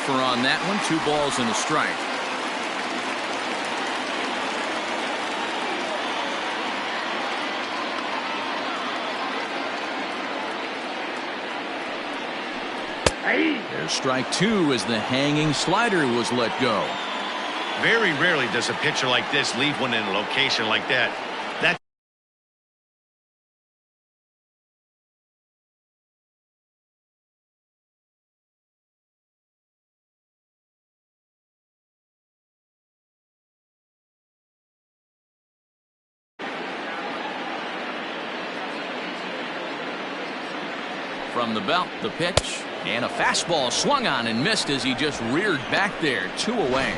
offer on that one. 2 balls and a strike. There's strike 2 as the hanging slider was let go. Very rarely does a pitcher like this leave one in a location like that. From the belt, the pitch, and a fastball swung on and missed as he just reared back there. 2 away.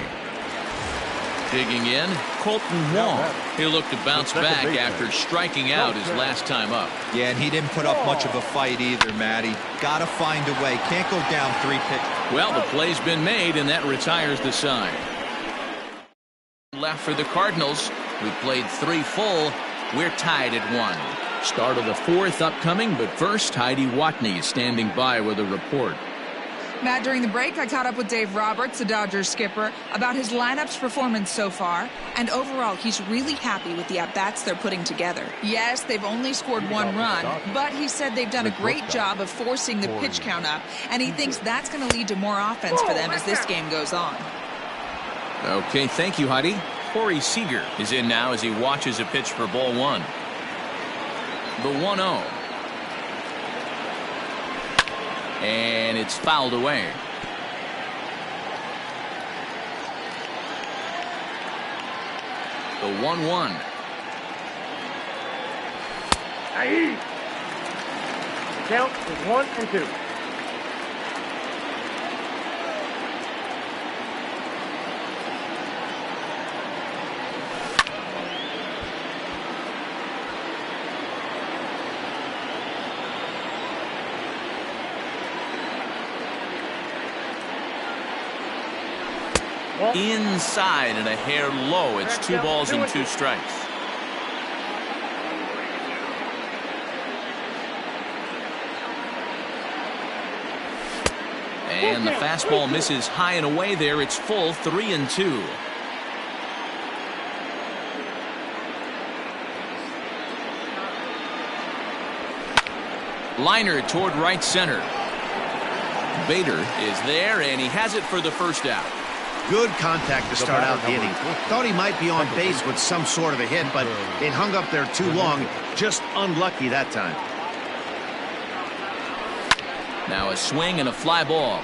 Digging in, Colton Wong. He'll look to bounce back after striking out his last time up. Yeah, and he didn't put up much of a fight either, Matty. Got to find a way. Can't go down 3 pitches. Well, the play's been made, and that retires the side. Left for the Cardinals. We played 3 full. We're tied at 1. Start of the 4th upcoming, but first, Heidi Watney is standing by with a report. Matt, during the break, I caught up with Dave Roberts, the Dodgers skipper, about his lineup's performance so far, and overall, he's really happy with the at-bats they're putting together. Yes, they've only scored 1 run, but he said they've done a great job of forcing the pitch count up, and he thinks that's going to lead to more offense for them as this game goes on. Okay, thank you, Heidi. Corey Seager is in now as he watches a pitch for ball 1. The 1-0. And it's fouled away. The 1-1. Count is 1 and 2. Inside and a hair low. It's 2 balls and 2 strikes. And the fastball misses high and away there. It's full, 3-2. Liner toward right center. Bader is there, and he has it for the first out. Good contact to start out the inning. Thought he might be on base with some sort of a hit, but it hung up there too long. Just unlucky that time. Now a swing and a fly ball.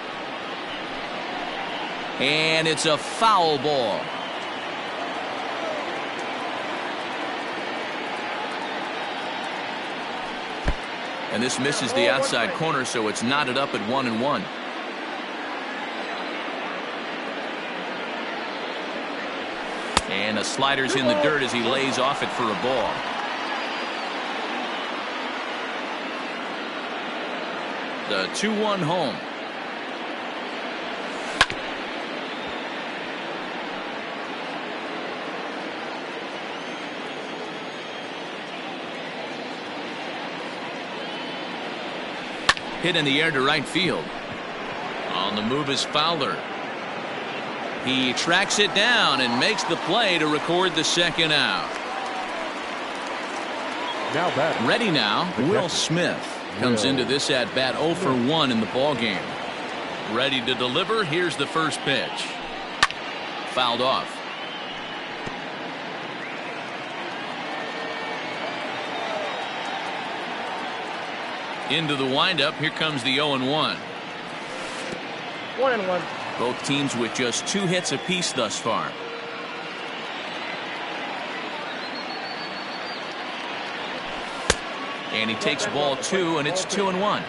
And it's a foul ball. And this misses the outside corner, so it's knotted up at 1-1. And a slider's in the dirt as he lays off it for a ball. The 2-1 home. Hit in the air to right field. On the move is Fowler. He tracks it down and makes the play to record the second out. Now batting. Ready now, Will Smith comes into this at bat 0 for 1 in the ball game. Ready to deliver. Here's the first pitch. Fouled off. Into the windup. Here comes the 0-1. 1-1. Both teams with just 2 hits apiece thus far. And he takes ball 2, and it's 2-1.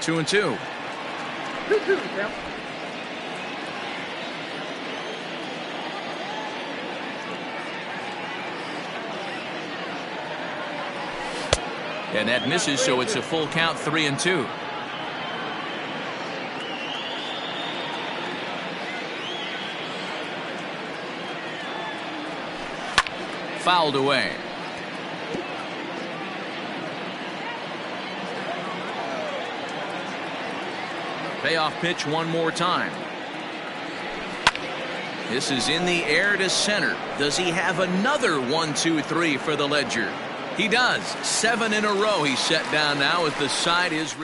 Two and 2. 2-2, Sam. And that misses, so it's a full count, 3-2. fouled away. Payoff pitch one more time. This is in the air to center. Does he have another 1, 2, 3 for the Ledger? He does. 7 in a row he's set down now as the side is.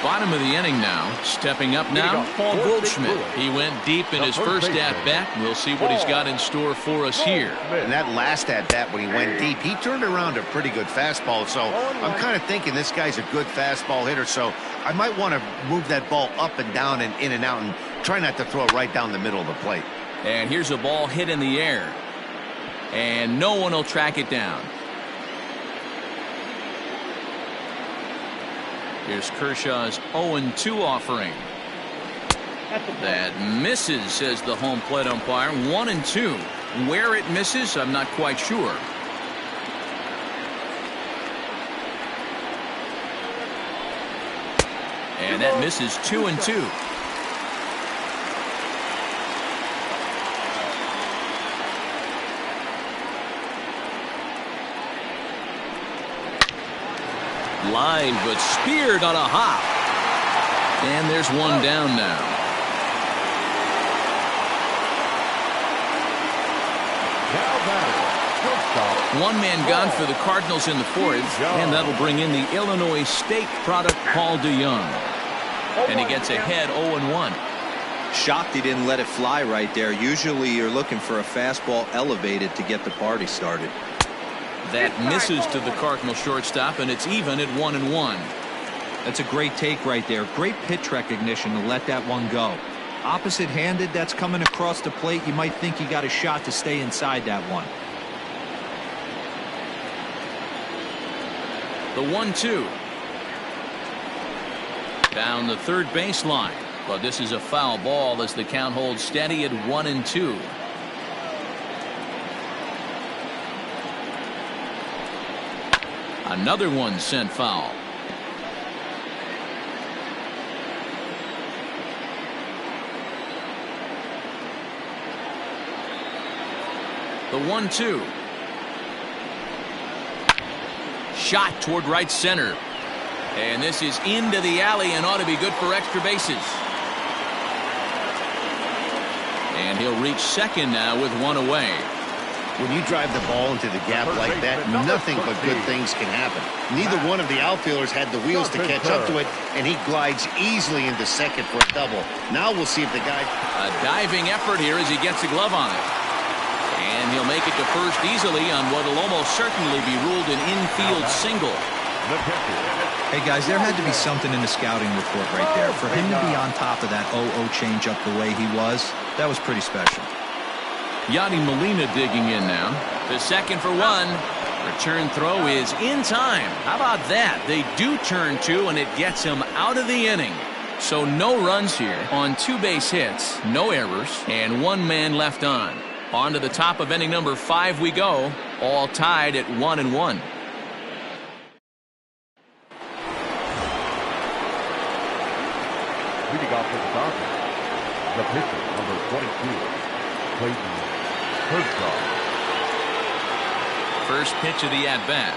Bottom of the inning now. Stepping up now, Paul Goldschmidt. He went deep in his first at-bat. We'll see what he's got in store for us here. And that last at-bat when he went deep, he turned around a pretty good fastball. So I'm kind of thinking this guy's a good fastball hitter. So I might want to move that ball up and down and in and out and try not to throw it right down the middle of the plate. And here's a ball hit in the air. And no one will track it down. Here's Kershaw's 0-2 offering. That misses, says the home plate umpire. 1-2. Where it misses, I'm not quite sure. And that misses 2-2. Line, but speared on a hop. And there's one down now. One man gone for the Cardinals in the fourth, and that'll bring in the Illinois State product, Paul DeYoung. And he gets ahead 0-1. Shocked he didn't let it fly right there. Usually you're looking for a fastball elevated to get the party started. That misses to the Cardinal shortstop, and it's even at 1-1. That's a great take right there. Great pitch recognition to let that one go. Opposite-handed, that's coming across the plate. You might think you got a shot to stay inside that one. The 1-2. Down the third baseline. But this is a foul ball as the count holds steady at 1-2. Another one sent foul. The 1-2. Shot toward right center. And this is into the alley and ought to be good for extra bases. And he'll reach second now with one away. When you drive the ball into the gap like that, nothing but good things can happen. Neither one of the outfielders had the wheels to catch up to it, and he glides easily into second for a double. Now we'll see if the guy... A diving effort here as he gets a glove on it. And he'll make it to first easily on what will almost certainly be ruled an infield single. Hey, guys, there had to be something in the scouting report right there. For him to be on top of that 0-0 changeup the way he was, that was pretty special. Yadi Molina digging in now. The second for one. Return throw is in time. How about that? They do turn two, and it gets him out of the inning. So no runs here on 2 base hits, no errors, and 1 man left on. On to the top of inning number 5 we go, all tied at 1-1. Leading off for the Dodgers, the pitcher, number 22, Clayton Kershaw. First pitch of the at-bat.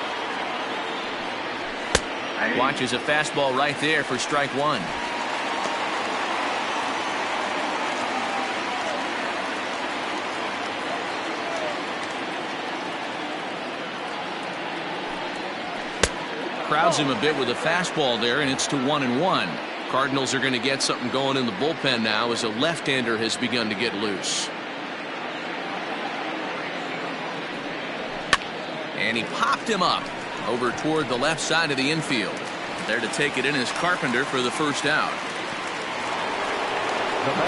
Watches a fastball right there for strike one. Crowds him a bit with a fastball there, and it's to 1-1. Cardinals are going to get something going in the bullpen now as a left-hander has begun to get loose. And he popped him up over toward the left side of the infield. There to take it in is Carpenter for the first out.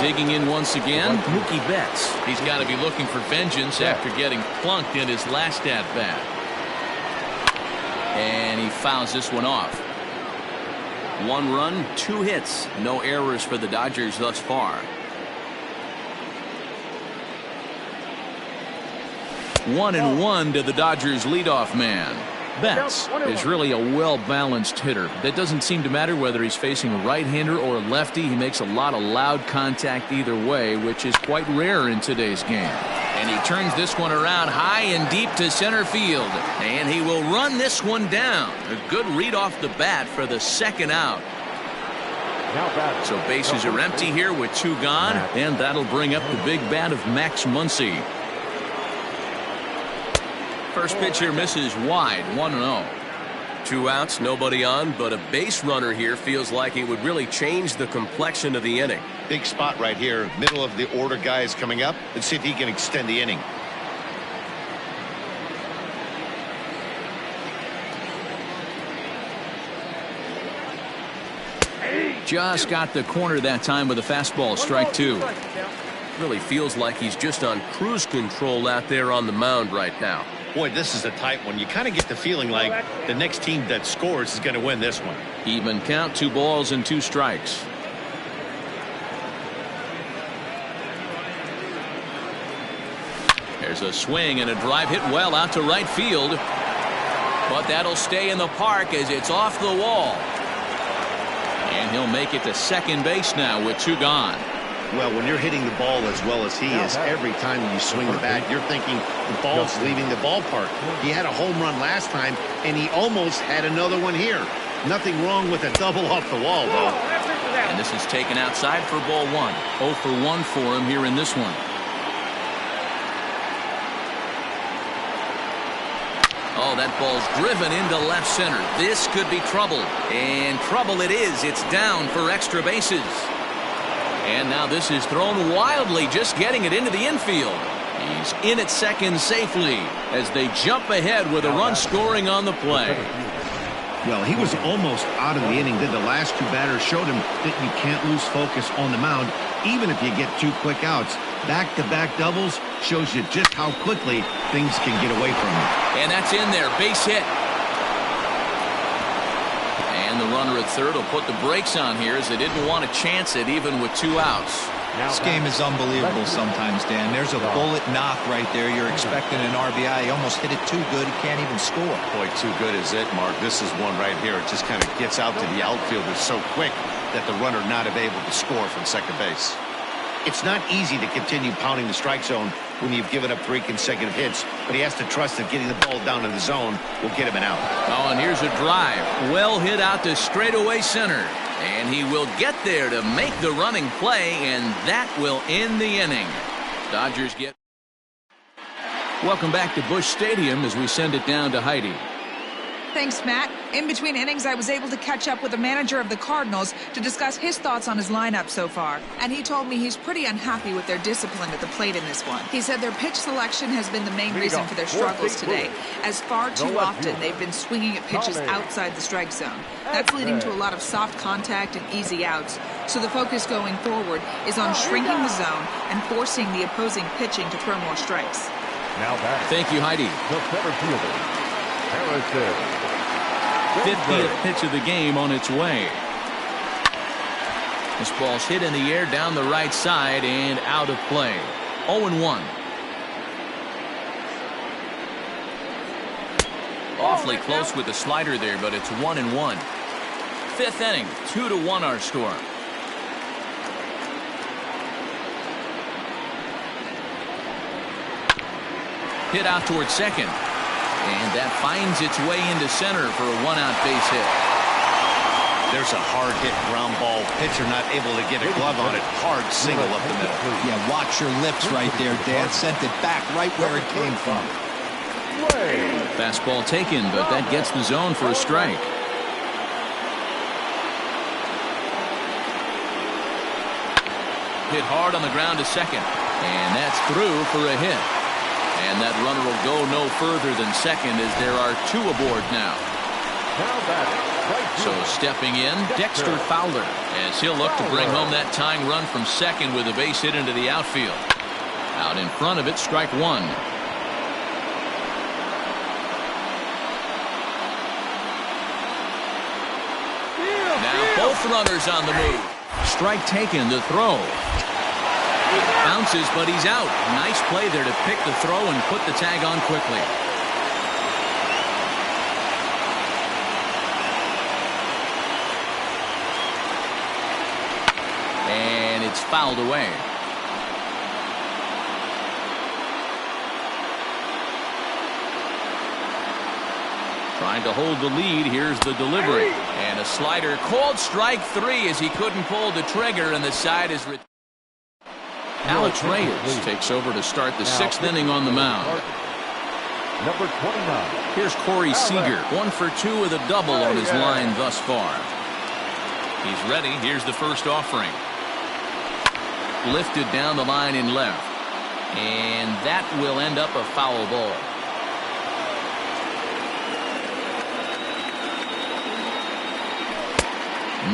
Digging in once again, Mookie Betts. He's got to be looking for vengeance after getting plunked in his last at-bat. And he fouls this one off. 1 run, 2 hits, no errors for the Dodgers thus far. 1-1 to the Dodgers leadoff man. Betts is really a well-balanced hitter. That doesn't seem to matter whether he's facing a right-hander or a lefty. He makes a lot of loud contact either way, which is quite rare in today's game. And he turns this one around high and deep to center field. And he will run this one down. A good read off the bat for the second out. So bases are empty here with 2 gone. And that'll bring up the big bat of Max Muncy. First pitch here misses wide, 1-0. 2 outs, nobody on, but a base runner here feels like it would really change the complexion of the inning. Big spot right here. Middle of the order guy is coming up. Let's see if he can extend the inning. Just got the corner that time with a fastball, strike 2. Really feels like he's just on cruise control out there on the mound right now. Boy, this is a tight one. You kind of get the feeling like the next team that scores is going to win this one. Even count, 2 balls and 2 strikes. There's a swing and a drive hit well out to right field. But that'll stay in the park as it's off the wall. And he'll make it to second base now with 2 gone. Well, when you're hitting the ball as well as he is, every time you swing the bat, you're thinking the ball's leaving the ballpark. He had a home run last time, and he almost had another one here. Nothing wrong with a double off the wall, though. And this is taken outside for ball 1. 0 for 1 for him here in this one. Oh, that ball's driven into left center. This could be trouble. And trouble it is. It's down for extra bases. And now this is thrown wildly, just getting it into the infield. He's in at second safely as they jump ahead with a run scoring on the play. Well, he was almost out of the inning. Then the last 2 batters showed him that you can't lose focus on the mound, even if you get 2 quick outs. Back-to-back doubles shows you just how quickly things can get away from him. And that's in there, base hit. And the runner at third will put the brakes on here as they didn't want to chance it even with 2 outs. This game is unbelievable sometimes, Dan. There's a bullet knock right there. You're expecting an RBI. He almost hit it too good. He can't even score. Boy, too good is it, Mark. This is one right here. It just kind of gets out to the outfielder so quick that the runner not able to score from second base. It's not easy to continue pounding the strike zone when you've given up 3 consecutive hits, but he has to trust that getting the ball down in the zone will get him an out. Oh, and here's a drive. Well hit out to straightaway center. And he will get there to make the running play, and that will end the inning. Dodgers get... Welcome back to Busch Stadium as we send it down to Heidi. Thanks, Matt. In between innings, I was able to catch up with the manager of the Cardinals to discuss his thoughts on his lineup so far. And he told me he's pretty unhappy with their discipline at the plate in this one. He said their pitch selection has been the main reason for their struggles today, as far too often they've been swinging at pitches outside the strike zone. That's leading to a lot of soft contact and easy outs. So the focus going forward is on shrinking the zone and forcing the opposing pitching to throw more strikes. Now back. Thank you, Heidi. The center fielder, Harrison. 50th pitch of the game on its way. This ball's hit in the air down the right side and out of play. 0-1. Awfully close with the slider there, but it's 1-1. 5th inning, 2-1 our score. Hit out towards second. And that finds its way into center for a 1-out base hit. There's a hard hit ground ball. Pitcher not able to get a glove on it. Hard single up the middle. Yeah, watch your lips right there, Dan. Sent it back right where it came from. Fastball taken, but that gets the zone for a strike. Hit hard on the ground to second. And that's through for a hit. And that runner will go no further than second as there are 2 aboard now. So stepping in, Dexter Fowler, as he'll look to bring home that tying run from second with a base hit into the outfield. Out in front of it, strike 1. Now both runners on the move. Strike taken, the throw. Bounces, but he's out. Nice play there to pick the throw and put the tag on quickly. And it's fouled away. Trying to hold the lead. Here's the delivery. And a slider called strike 3 as he couldn't pull the trigger, and the side is... Alex Reyes takes over to start the 6th inning on the mound. Number 29. Here's Corey Seager, 1 for 2 with a double on his line thus far. He's ready. Here's the first offering. Lifted down the line in left. And that will end up a foul ball.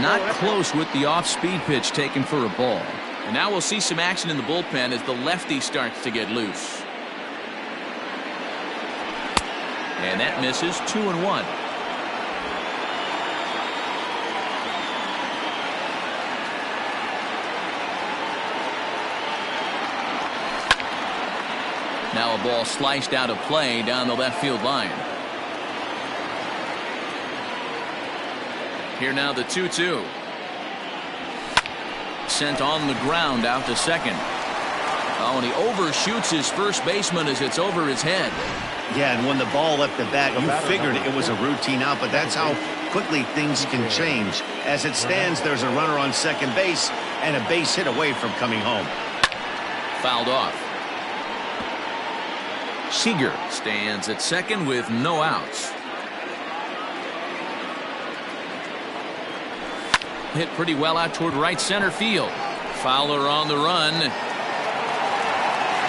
Not close with the off-speed pitch taken for a ball. And now we'll see some action in the bullpen as the lefty starts to get loose. And that misses. 2-1. Now a ball sliced out of play down the left field line. Here now the 2-2. Sent on the ground out to second. Oh, and he overshoots his first baseman as it's over his head. Yeah, and when the ball left the bat, you figured it was a routine out, but that's how quickly things can change. As it stands, there's a runner on second base and a base hit away from coming home. Fouled off. Seager stands at second with no outs. Hit pretty well out toward right center field. Fowler on the run.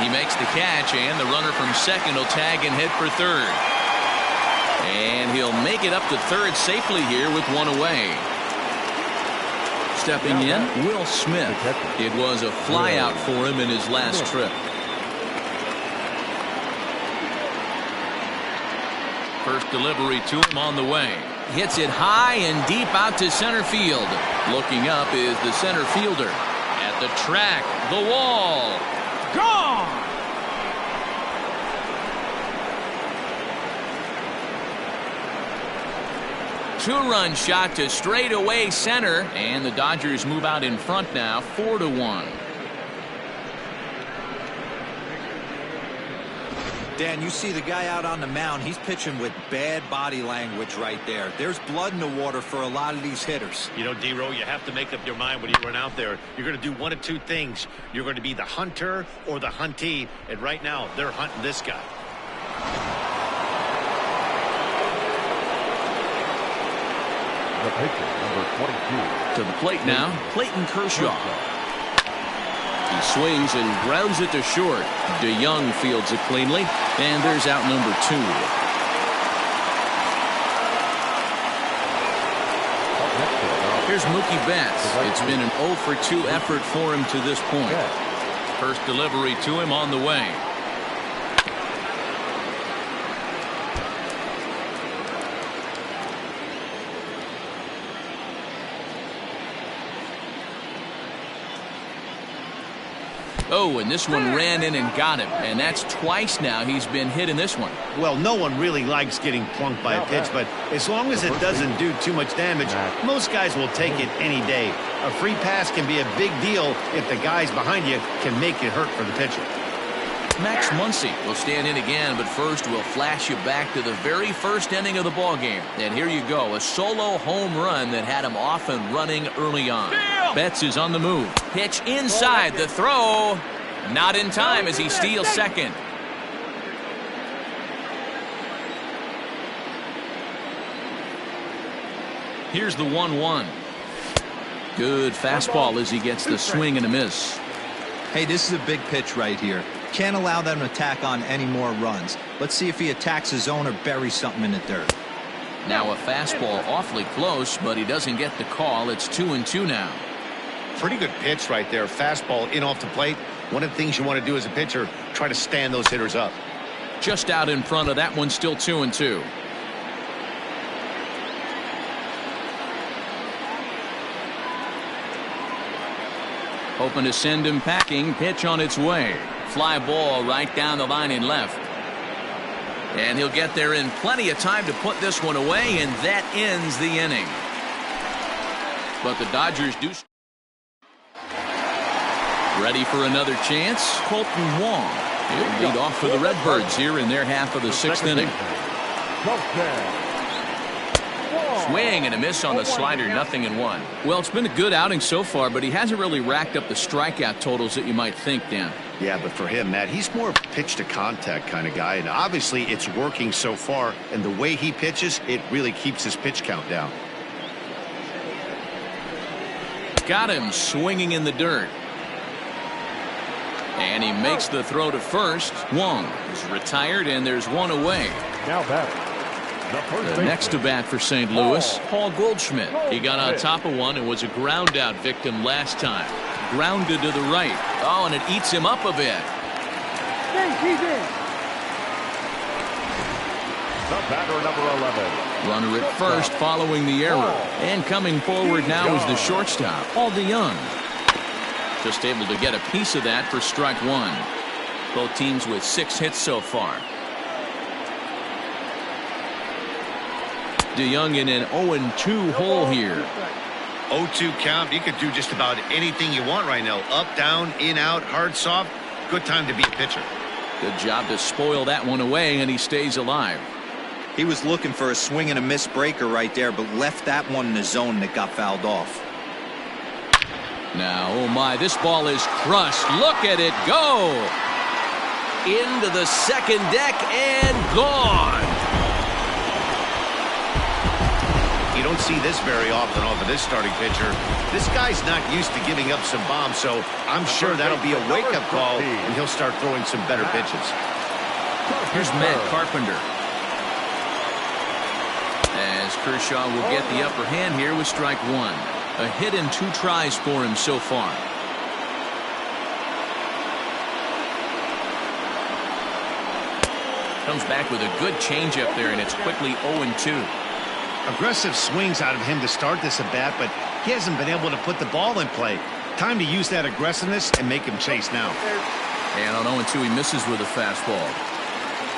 He makes the catch, and the runner from second will tag and head for third. And he'll make it up to third safely here with one away. Stepping in, Will Smith. It was a flyout for him in his last trip. First delivery to him on the way. Hits it high and deep out to center field. Looking up is the center fielder. At the track, the wall. Gone! Two-run shot to straightaway center, and the Dodgers move out in front now, 4-1. Dan, you see the guy out on the mound. He's pitching with bad body language right there. There's blood in the water for a lot of these hitters. You know, D-Row, you have to make up your mind when you run out there. You're going to do one of two things. You're going to be the hunter or the huntee, and right now they're hunting this guy. The pitcher, number 22. To the plate now, Clayton Kershaw. He swings and grounds it to short. DeYoung fields it cleanly, and there's out number 2. Here's Mookie Betts. It's been an 0 for 2 effort for him to this point. First delivery to him on the way. Oh, and this one ran in and got him, and that's twice now he's been hit in this one. Well, no one really likes getting plunked by a pitch, but as long as it doesn't do too much damage, most guys will take it any day. A free pass can be a big deal if the guys behind you can make it hurt for the pitcher. Max Muncy will stand in again, but first we'll flash you back to the very first inning of the ballgame. And here you go, a solo home run that had him off and running early on. Betts is on the move. Pitch inside, the throw. Not in time as he steals second. Here's the 1-1. Good fastball as he gets the swing and a miss. Hey, this is a big pitch right here. Can't allow them to tack on any more runs. Let's see if he attacks his zone or buries something in the dirt. Now a fastball awfully close, but he doesn't get the call. It's 2-2 now. Pretty good pitch right there. Fastball in off the plate. One of the things you want to do as a pitcher, try to stand those hitters up. Just out in front of that one, still 2-2. Hoping to send him packing. Pitch on its way. Fly ball right down the line in left. And he'll get there in plenty of time to put this one away, and that ends the inning. But the Dodgers do. Ready for another chance. Colton Wong. He'll lead off for the Redbirds here in their half of the 6th inning. swing and a miss on the slider, 0-1. Well, it's been a good outing so far, but he hasn't really racked up the strikeout totals that you might think, Dan. Yeah, but for him, Matt, he's more of a pitch to contact kind of guy, and obviously it's working so far, and the way he pitches, it really keeps his pitch count down. Got him swinging in the dirt. And he makes the throw to first. Wong is retired, and there's one away. Now batting. The next to bat for St. Louis, Paul Goldschmidt. He got on top of one and was a ground out victim last time. Grounded to the right. Oh, and it eats him up a bit. The batter, number 11. Runner at first following the error. And coming forward now is the shortstop, Paul DeYoung. Just able to get a piece of that for strike one. Both teams with 6 hits so far. DeYoung in an 0-2 hole here. 0-2 count. You could do just about anything you want right now. Up, down, in, out, hard, soft. Good time to be a pitcher. Good job to spoil that one away, and he stays alive. He was looking for a swing and a miss breaker right there, but left that one in the zone that got fouled off. Now, oh my, this ball is crushed. Look at it go. Into the second deck and gone. You don't see this very often off of this starting pitcher. This guy's not used to giving up some bombs, so I'm sure that'll be a wake-up call, and he'll start throwing some better pitches. Here's Matt Carpenter. As Kershaw will get the upper hand here with strike one. A hit in 2 tries for him so far. Comes back with a good changeup there, and it's quickly 0-2. Aggressive swings out of him to start this at bat, but he hasn't been able to put the ball in play. Time to use that aggressiveness and make him chase now. And on 0-2, he misses with a fastball.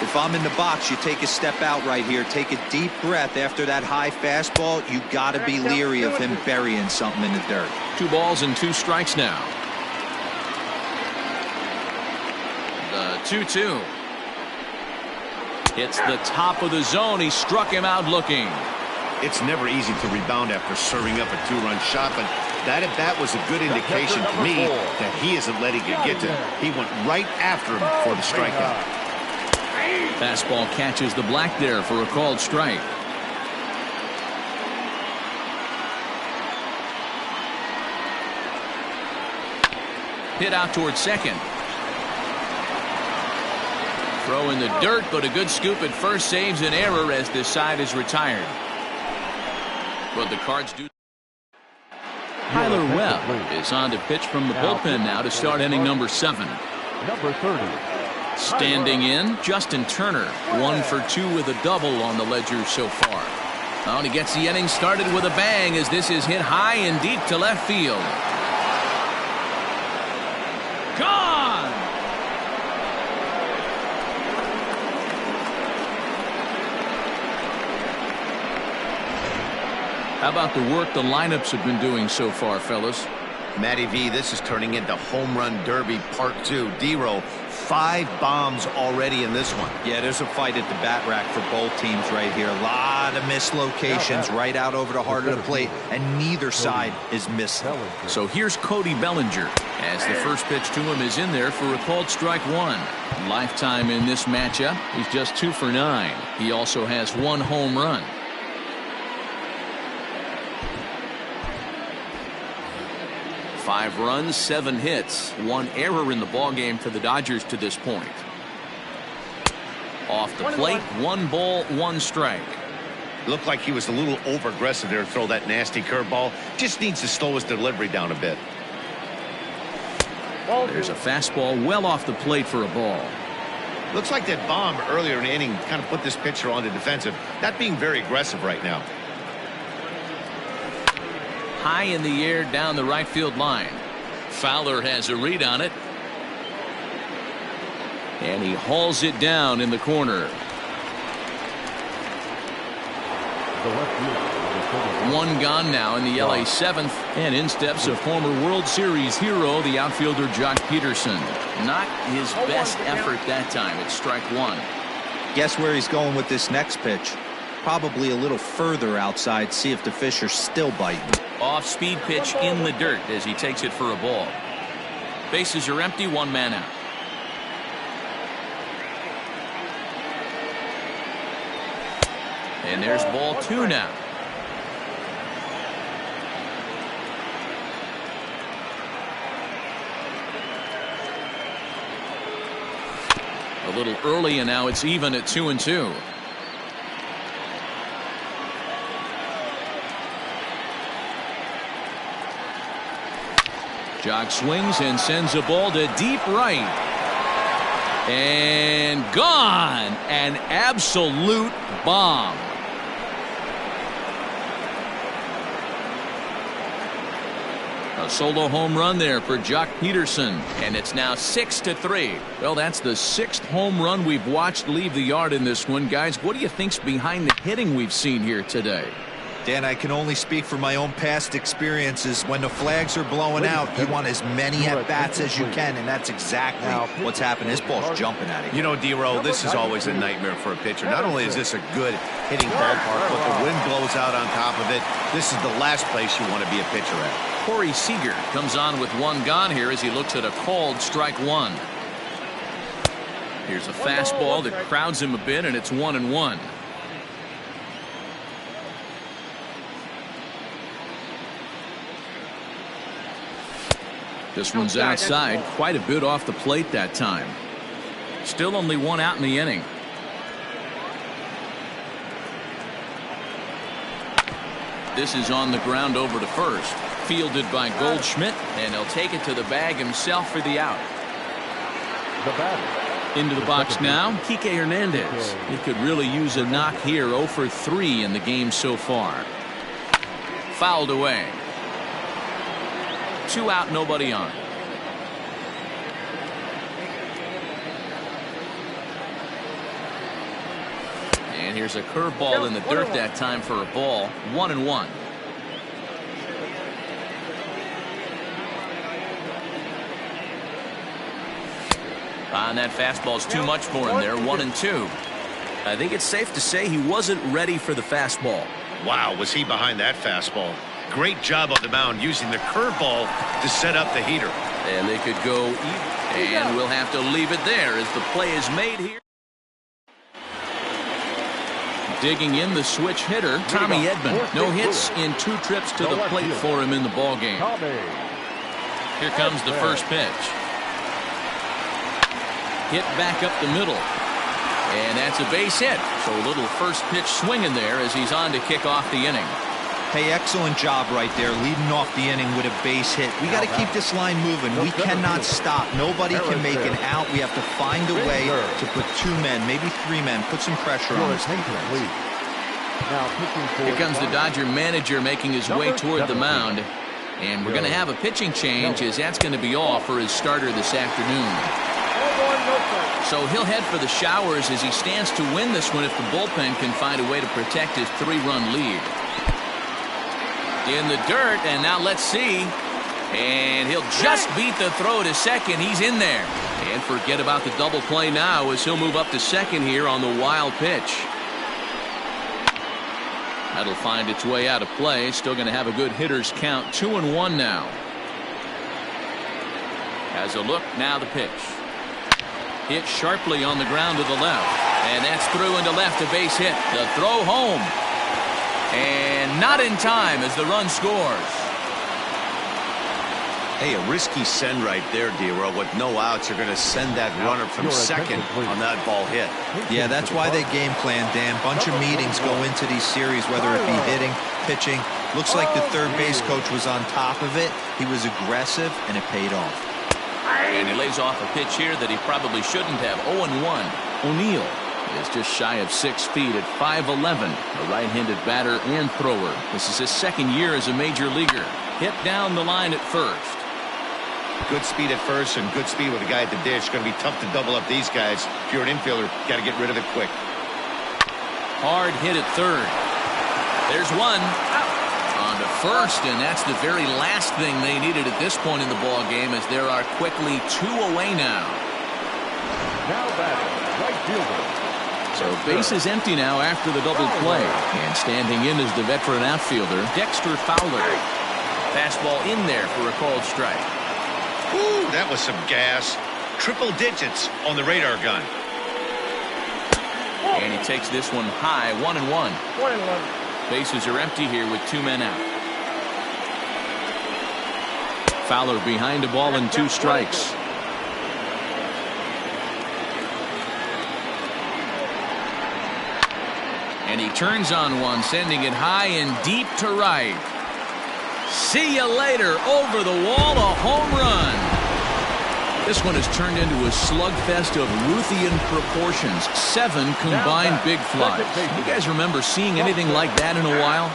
If I'm in the box, you take a step out right here. Take a deep breath after that high fastball. You got to be leery of him burying something in the dirt. 2 balls and 2 strikes now. The 2-2. Hits the top of the zone. He struck him out looking. It's never easy to rebound after serving up a 2-run shot, but that at bat was a good indication to me that he isn't letting it get to him. He went right after him for the strikeout. Fastball catches the black there for a called strike. Hit out towards second. Throw in the dirt, but a good scoop at first saves an error as this side is retired. But the Cards do. Tyler Webb is on to pitch from the bullpen now to start inning number 7. Number 30. Standing in, Justin Turner, 1 for 2 with a double on the ledger so far. Oh, and he gets the inning started with a bang as this is hit high and deep to left field. Gone! How about the work the lineups have been doing so far, fellas? Matty V, this is turning into Home Run Derby Part 2. D-Row, 5 bombs already in this one. Yeah, there's a fight at the bat rack for both teams right here. A lot of mislocations right out over the heart of the plate, and neither side is missing. So here's Cody Bellinger as the first pitch to him is in there for a called strike 1. Lifetime in this matchup, he's just 2 for 9. He also has 1 home run. Five runs, 7 hits, 1 error in the ballgame for the Dodgers to this point. Off the plate, 1 ball, 1 strike. Looked like he was a little over-aggressive there to throw that nasty curveball. Just needs to slow his delivery down a bit. There's a fastball well off the plate for a ball. Looks like that bomb earlier in the inning kind of put this pitcher on the defensive. Not being very aggressive right now. High in the air down the right field line. Fowler has a read on it. And he hauls it down in the corner. One gone now in the LA 7th. And in steps a former World Series hero, the outfielder Jock Peterson. Not his best effort that time. It's strike 1. Guess where he's going with this next pitch? Probably a little further outside. See if the fish are still biting. Off-speed pitch in the dirt as he takes it for a ball. Bases are empty, one man out. And there's ball 2 now. A little early, and now it's even at 2-2. Jock swings and sends a ball to deep right. And gone. An absolute bomb. A solo home run there for Jock Peterson, and it's now 6-3. Well, that's the 6th home run we've watched leave the yard in this one. Guys, what do you think's behind the hitting we've seen here today? Dan, I can only speak from my own past experiences. When the flags are blowing out, you want as many at-bats as you can, and that's exactly what's happened. This ball's jumping at it. You know, D-Row, this is always a nightmare for a pitcher. Not only is this a good hitting ballpark, but the wind blows out on top of it. This is the last place you want to be a pitcher at. Corey Seager comes on with 1 gone here as he looks at a called strike 1. Here's a fastball that crowds him a bit, and it's 1-1. This one's outside, quite a bit off the plate that time. Still only 1 out in the inning. This is on the ground over to first. Fielded by Goldschmidt, and he'll take it to the bag himself for the out. Into the box now, Kike Hernandez. He could really use a knock here. 0 for 3 in the game so far. Fouled away. 2 out, nobody on. And here's a curveball in the dirt that time for a ball. 1-1. And that fastball's too much for him there. 1-2. I think it's safe to say he wasn't ready for the fastball. Wow, was he behind that fastball? Great job on the mound using the curveball to set up the heater. And they could go even, and we'll have to leave it there as the play is made here. Digging in the switch hitter, Tommy Edman. No hits in 2 trips to the plate for him in the ball game. Here comes the first pitch. Hit back up the middle. And that's a base hit. So a little first pitch swinging there as he's on to kick off the inning. Hey, excellent job right there, leading off the inning with a base hit. We got to keep this line moving. We cannot stop. Nobody can make an out. We have to find a way to put 2 men, maybe 3 men, put some pressure on this defense. Here comes the Dodger manager making his way toward the mound. And we're going to have a pitching change as that's going to be all for his starter this afternoon. So he'll head for the showers as he stands to win this one if the bullpen can find a way to protect his 3-run lead. In the dirt, and now let's see. And he'll just beat the throw to second. He's in there. And forget about the double play now as he'll move up to second here on the wild pitch. That'll find its way out of play. Still going to have a good hitter's count. 2-1 now. Has a look, now the pitch. Hit sharply on the ground to the left. And that's through into left, a base hit. The throw home. And not in time as the run scores. Hey, a risky send right there, D-Row. With no outs, you're going to send that runner from second on that ball hit. Yeah, that's why they game plan, Dan. Bunch of meetings go into these series, whether it be hitting, pitching. Looks like the third base coach was on top of it. He was aggressive, and it paid off. And he lays off a pitch here that he probably shouldn't have. 0-1. O'Neill is just shy of 6 feet at 5'11", a right-handed batter and thrower. This is his second year as a major leaguer. Hit down the line at first. Good speed at first and good speed with the guy at the dish. Going to be tough to double up these guys. If you're an infielder, got to get rid of it quick. Hard hit at third. There's one. On to first, and that's the very last thing they needed at this point in the ball game, as there are quickly 2 away now. Now batting, right fielder. So base is empty now after the double play. And standing in is the veteran outfielder, Dexter Fowler. Fastball in there for a called strike. Ooh, that was some gas. Triple digits on the radar gun. And he takes this one high, 1-1. 1-1. Bases are empty here with 2 men out. Fowler behind the ball and 2 strikes. And he turns on one, sending it high and deep to right. See you later. Over the wall, a home run. This one has turned into a slugfest of Ruthian proportions. 7 combined big flies. You guys remember seeing anything like that in a while?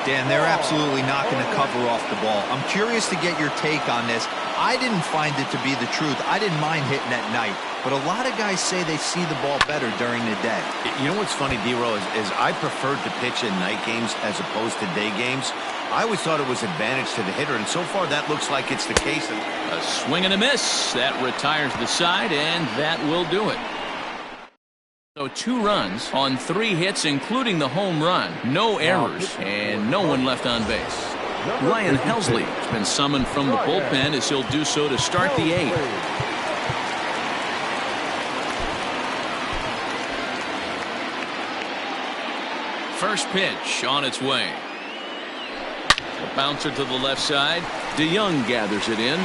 Dan, they're absolutely not going to cover off the ball. I'm curious to get your take on this. I didn't find it to be the truth. I didn't mind hitting at night. But a lot of guys say they see the ball better during the day. You know what's funny, D-Row, is I preferred to pitch in night games as opposed to day games. I always thought it was advantage to the hitter, and so far that looks like it's the case. A swing and a miss. That retires the side, and that will do it. So 2 runs on 3 hits, including the home run. No errors, and no one left on base. Ryan Helsley has been summoned from the bullpen as he'll do so to start the 8th. First pitch on its way. A bouncer to the left side. DeYoung gathers it in.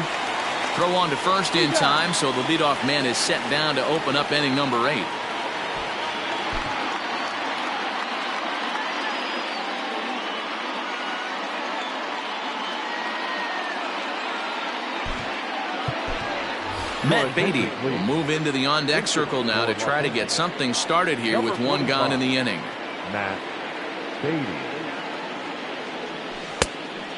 Throw on to first in time, so the leadoff man is set down to open up inning number 8. Matt Beatty will move into the on-deck circle now to try to get something started here with 1 gone in the inning. Matt Beatty.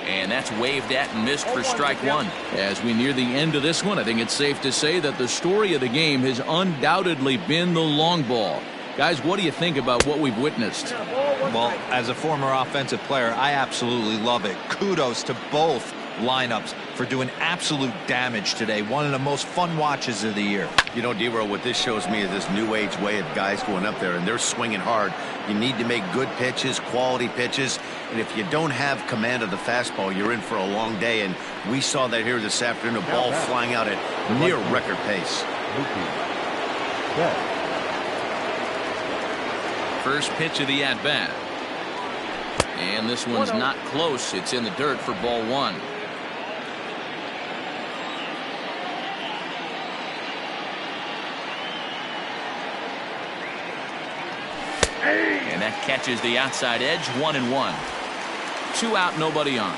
And that's waved at and missed for strike 1. As we near the end of this one, I think it's safe to say that the story of the game has undoubtedly been the long ball. Guys, what do you think about what we've witnessed? Well, as a former offensive player, I absolutely love it. Kudos to both lineups for doing absolute damage today. One of the most fun watches of the year. You know, D-Row, what this shows me is this new age way of guys going up there, and they're swinging hard. You need to make good pitches, quality pitches, and if you don't have command of the fastball, you're in for a long day, and we saw that here this afternoon, a ball flying out at near record pace. First pitch of the at-bat. And this one's not close. It's in the dirt for ball 1. And that catches the outside edge. 1-1. 2 out, nobody on.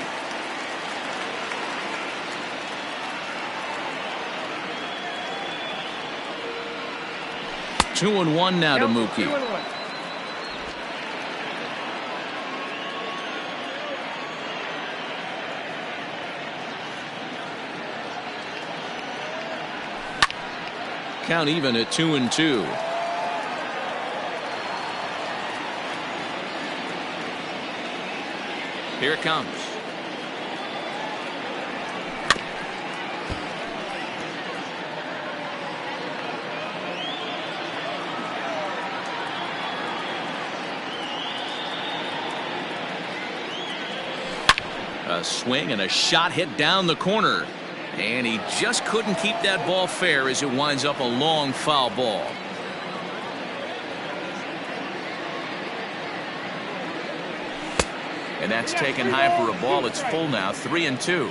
Two and one now to Mookie. Count even at 2-2. Here it comes. A swing and a shot hit down the corner. And he just couldn't keep that ball fair as it winds up a long foul ball. And that's taken high for a ball. It's full now, 3-2.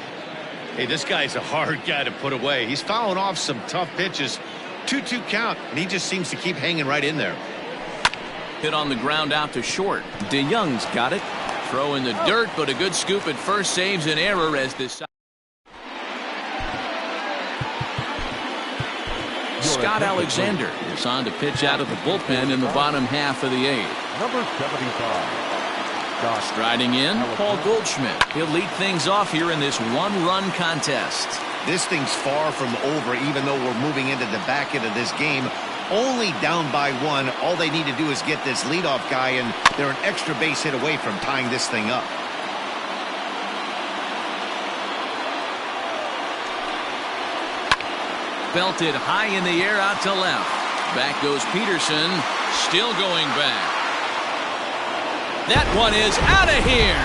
Hey, this guy's a hard guy to put away. He's fouling off some tough pitches. 2-2 count, and he just seems to keep hanging right in there. Hit on the ground out to short. DeYoung's got it. Throw in the dirt, but a good scoop at first saves an error as this. Scott Alexander is on to pitch out of the bullpen in the bottom half of the 8th. Number 75. Striding in, Paul Goldschmidt. He'll lead things off here in this one-run contest. This thing's far from over, even though we're moving into the back end of this game. Only down by 1. All they need to do is get this leadoff guy, and they're an extra base hit away from tying this thing up. Belted high in the air out to left. Back goes Peterson. Still going back. That one is out of here.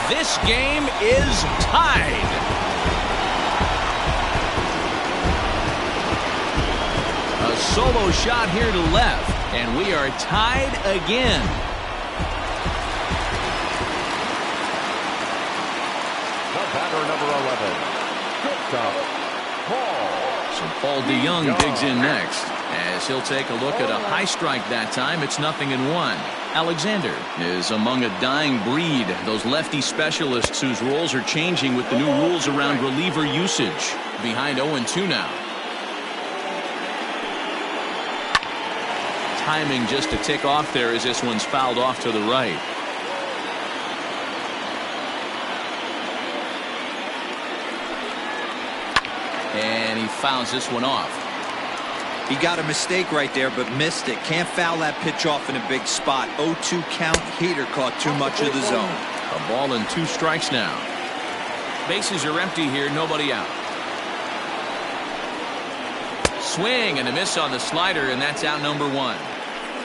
This game is tied. A solo shot here to left, and we are tied again. The batter, number 11. Shortstop, Paul. So Paul DeYoung digs in next, as he'll take a look at a high strike that time. It's 0-1. Alexander is among a dying breed, those lefty specialists whose roles are changing with the new rules around reliever usage. Behind 0-2 now. Timing just to tick off there as this one's fouled off to the right. And he fouls this one off. He got a mistake right there, but missed it. Can't foul that pitch off in a big spot. 0-2 count. Hader caught too much of the zone. A ball and 2 strikes now. Bases are empty here. Nobody out. Swing and a miss on the slider, and that's out number 1.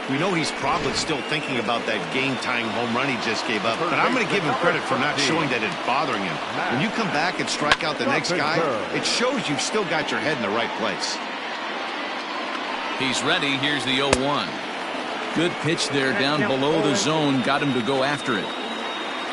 We know he's probably still thinking about that game-tying home run he just gave up, but I'm going to give him credit for not showing that it's bothering him. When you come back and strike out the next guy, it shows you've still got your head in the right place. He's ready. Here's the 0-1. Good pitch there down below the zone. Got him to go after it.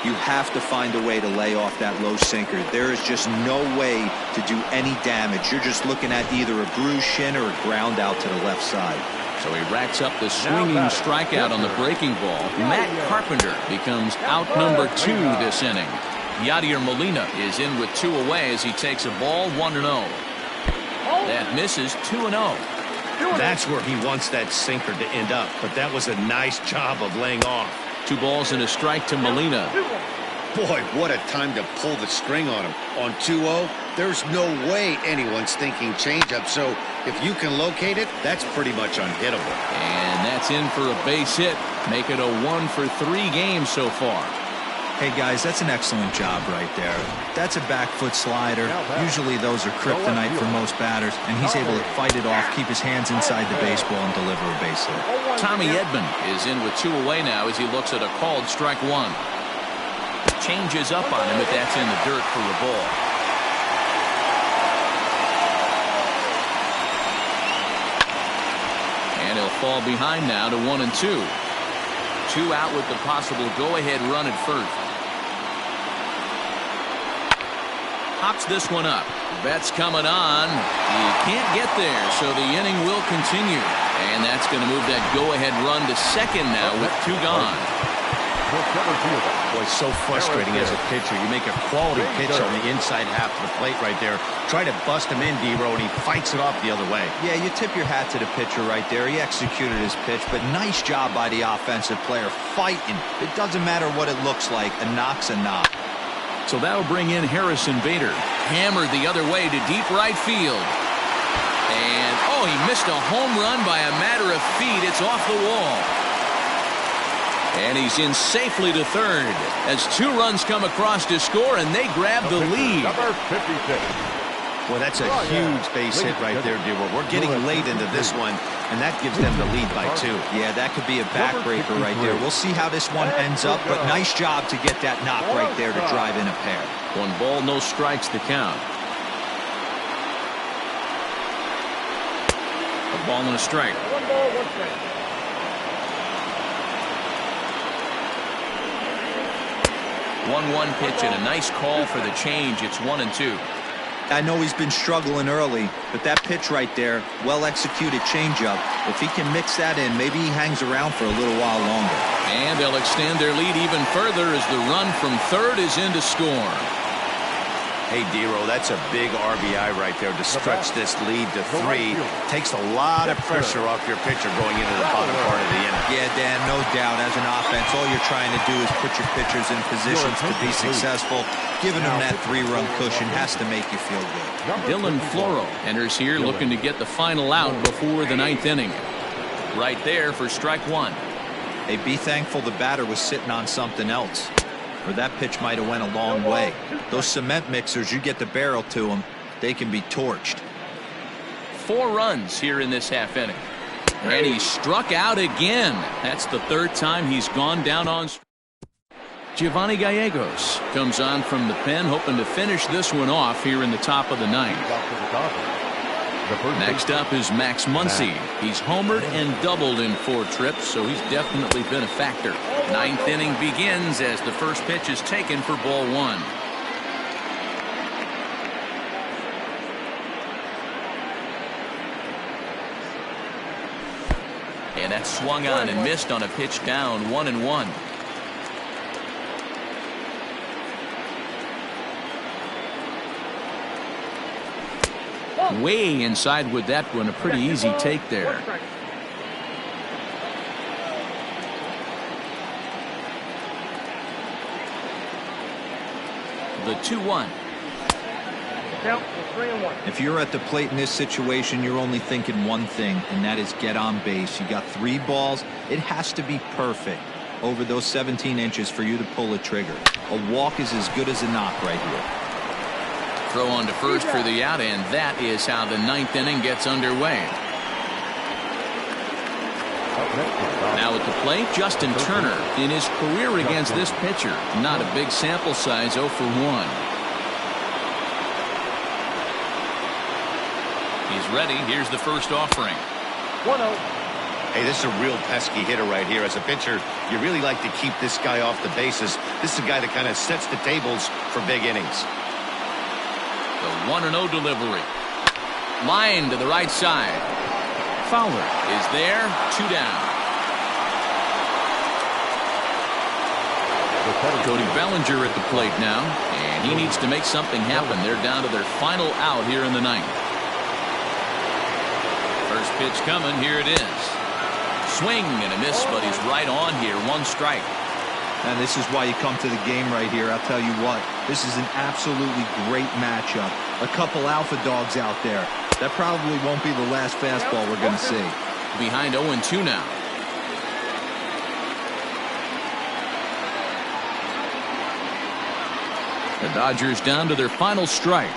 You have to find a way to lay off that low sinker. There is just no way to do any damage. You're just looking at either a bruised shin or a ground out to the left side. So he racks up the swinging strikeout on the breaking ball. Matt Carpenter becomes out number 2 this inning. Yadier Molina is in with 2 away as he takes a ball 1-0. That misses 2-0. That's where he wants that sinker to end up, but that was a nice job of laying off. 2 balls and a strike to Molina. Boy, what a time to pull the string on him. On 2-0, there's no way anyone's thinking changeup, so if you can locate it, that's pretty much unhittable. And that's in for a base hit. Make it a 1 for 3 games so far. Hey guys, that's an excellent job right there. That's a back foot slider. Usually those are kryptonite for most batters, and he's able to fight it off, keep his hands inside the baseball, and deliver a base hit. Tommy Edman is in with 2 away now as he looks at a called strike 1. Changes up on him, but that's in the dirt for a ball. And he'll fall behind now to 1-2. 2 out with the possible go-ahead run at first. Hops this one up. Bet's coming on. He can't get there, so the inning will continue. And that's going to move that go-ahead run to second now with 2 gone. Boy, so frustrating as a pitcher. You make a quality pitch on the inside half of the plate right there. Try to bust him in, D-Row, and he fights it off the other way. Yeah, you tip your hat to the pitcher right there. He executed his pitch, but nice job by the offensive player fighting. It doesn't matter what it looks like. A knock's a knock. So that'll bring in Harrison Bader. Hammered the other way to deep right field. And, oh, he missed a home run by a matter of feet. It's off the wall. And he's in safely to third as 2 runs come across to score, and they grab the lead. Number 56. Well, that's a huge base hit right there, D-Row. We're getting late into this one, and that gives them the lead by 2. Yeah, that could be a backbreaker right there. We'll see how this one ends up, but nice job to get that knock right there to drive in a pair. 1 ball, no strikes to count. A ball and a strike. 1 ball, 1 strike. 1-1 pitch and a nice call for the change. It's 1-2. I know he's been struggling early, but that pitch right there, well-executed changeup. If he can mix that in, maybe he hangs around for a little while longer. And they'll extend their lead even further as the run from third is in to score. Hey, D-Row, that's a big RBI right there to stretch this lead to 3. Takes a lot of pressure off your pitcher going into the bottom part of the inning. Yeah, Dan, no doubt. As an offense, all you're trying to do is put your pitchers in positions to be successful. Giving them that 3-run cushion has to make you feel good. Dylan Floro enters here looking to get the final out before the 9th inning. Right there for strike 1. Hey, be thankful the batter was sitting on something else, or that pitch might have went a long way. Those cement mixers, you get the barrel to them, they can be torched. 4 runs here in this half inning. And he struck out again. That's the third time he's gone down on. Giovanni Gallegos comes on from the pen, hoping to finish this one off here in the top of the ninth. Next up is Max Muncy. He's homered and doubled in 4 trips, so he's definitely been a factor. Ninth inning begins as the first pitch is taken for ball 1. And that swung on and missed on a pitch down, 1-1. Way inside with that one, a pretty easy take there. The 2-1. If you're at the plate in this situation, you're only thinking one thing, and that is get on base. You got 3 balls. It has to be perfect over those 17 inches for you to pull a trigger. A walk is as good as a knock right here. Throw on to first for the out, and that is how the 9th inning gets underway. Now at the plate, Justin Turner. In his career against this pitcher, not a big sample size, 0 for 1. He's ready. Here's the first offering. 1-0. Hey, this is a real pesky hitter right here. As a pitcher, you really like to keep this guy off the bases. This is a guy that kind of sets the tables for big innings. The 1-0 delivery. Line to the right side. Fowler is there. 2 down. Cody Bellinger at the plate now, and he needs to make something happen. They're down to their final out here in the 9th. First pitch coming. Here it is. Swing and a miss, but he's right on here. 1 strike. And this is why you come to the game right here. I'll tell you what, this is an absolutely great matchup. A couple alpha dogs out there. That probably won't be the last fastball we're going to see. Behind 0-2 now. The Dodgers down to their final strike.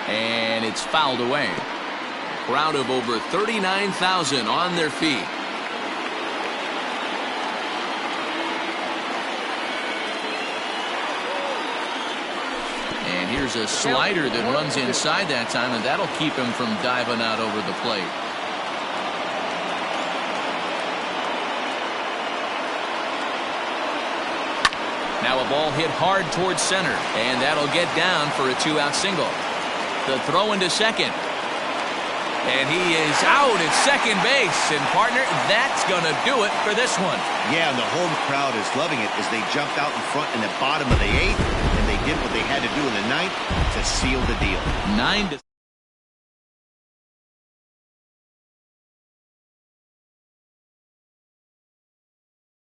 And it's fouled away. A crowd of over 39,000 on their feet. And here's a slider that runs inside that time, and that'll keep him from diving out over the plate. Now a ball hit hard towards center, and that'll get down for a 2-out single. The throw into second. And he is out at second base. And, partner, that's going to do it for this one. Yeah, and the home crowd is loving it as they jumped out in front in the bottom of the 8th, and they did what they had to do in the 9th to seal the deal. 9 to